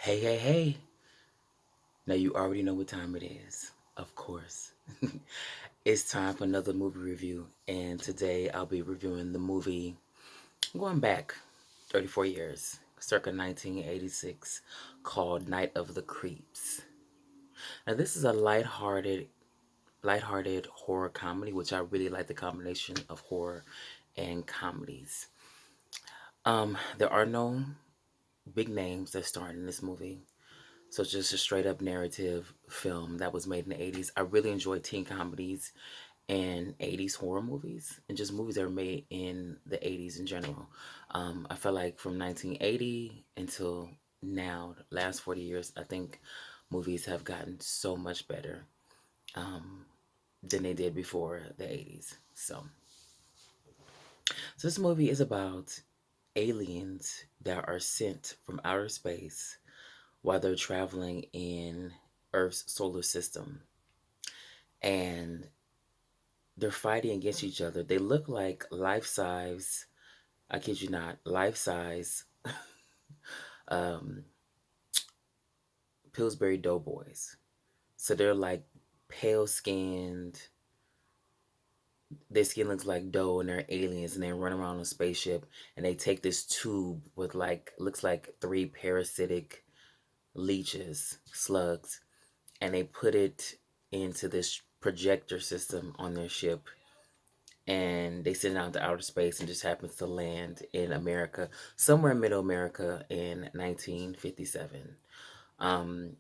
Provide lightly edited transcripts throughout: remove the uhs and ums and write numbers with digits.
Hey, hey, hey. Now you already know what time it is, of course. It's time for another movie review, and today I'll be reviewing the movie going back 34 years, circa 1986, called Night of the Creeps. Now this is a lighthearted horror comedy, which I really like the combination of horror and comedies. There are no big names that star in this movie. So it's just a straight up narrative film that was made in the 80s. I really enjoy teen comedies and 80s horror movies and just movies that were made in the 80s in general. I feel like from 1980 until now, the last 40 years, I think movies have gotten so much better um, than they did before the 80s. So this movie is about aliens that are sent from outer space while they're traveling in Earth's solar system. And they're fighting against each other. They look like life size, I kid you not, life size um, Pillsbury Doughboys. So they're like pale skinned, their skin looks like dough and they're aliens and they run around on a spaceship and they take this tube with like, looks like three parasitic leeches, slugs, and they put it into this projector system on their ship and they send it out to outer space and just happens to land in America, somewhere in middle America in 1957. Um,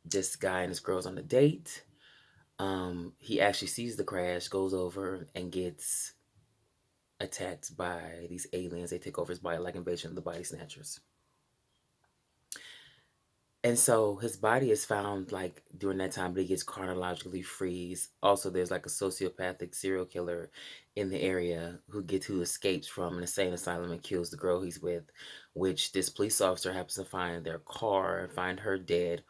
this guy and this girl's on a date. He actually sees the crash, goes over and gets attacked by these aliens. They take over his body like Invasion of the Body Snatchers. And so his body is found like during that time, but he gets chronologically freeze. Also, there's like a sociopathic serial killer in the area who escapes from an insane asylum and kills the girl he's with, which this police officer happens to find their car and find her dead.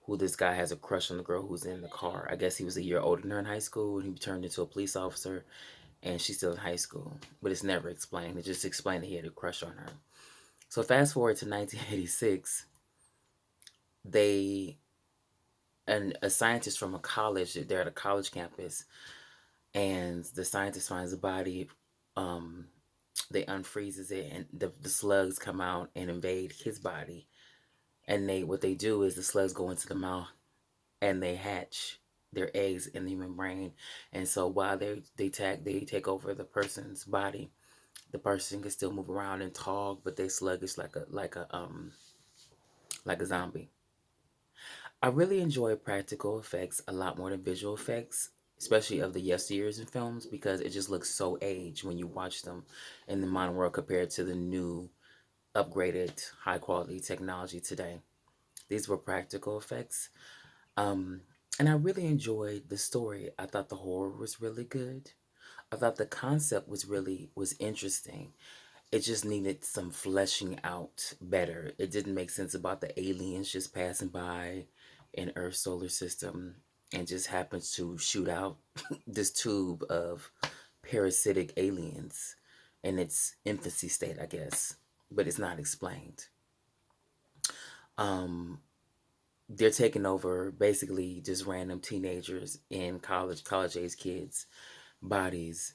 Who this guy has a crush on the girl who's in the car. I guess he was a year older than her in high school and he turned into a police officer and she's still in high school. But it's never explained. It just explained that he had a crush on her. So fast forward to 1986, they and a scientist from a college, they're at a college campus, and the scientist finds a body. um they unfreezes it and the slugs come out and invade his body, and they what they do is the slugs go into the mouth and they hatch their eggs in the human brain. And so while they take over the person's body, the person can still move around and talk, but they sluggish like a zombie. I really enjoy practical effects a lot more than visual effects, especially of the yesteryears in films, because it just looks so aged when you watch them in the modern world compared to the new, upgraded, high quality technology today. These were practical effects. Um, and I really enjoyed the story. I thought the horror was really good. I thought the concept was interesting. It just needed some fleshing out better. It didn't make sense about the aliens just passing by in Earth's solar system and just happens to shoot out this tube of parasitic aliens in its infancy state, I guess. But it's not explained. Um, they're taking over basically just random teenagers in college age kids' bodies,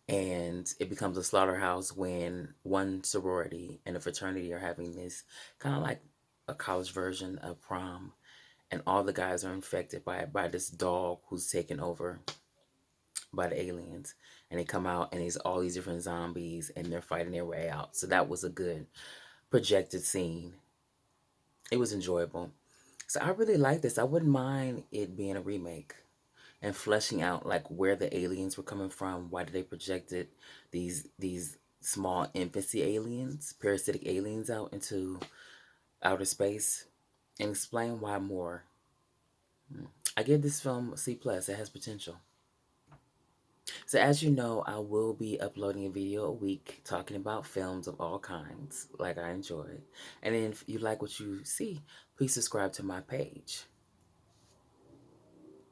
and it becomes a slaughterhouse when one sorority and a fraternity are having this kind of like a college version of prom, and all the guys are infected by this dog who's taken over by the aliens, and they come out and it's all these different zombies and they're fighting their way out. So that was a good projected scene. It was enjoyable. So I really like this. I wouldn't mind it being a remake and fleshing out like where the aliens were coming from. Why did they projected these small infancy aliens, parasitic aliens out into outer space, and explain why more. I give this film a C plus. It has potential. So as you know, I will be uploading a video a week talking about films of all kinds, like I enjoy. And then if you like what you see, please subscribe to my page.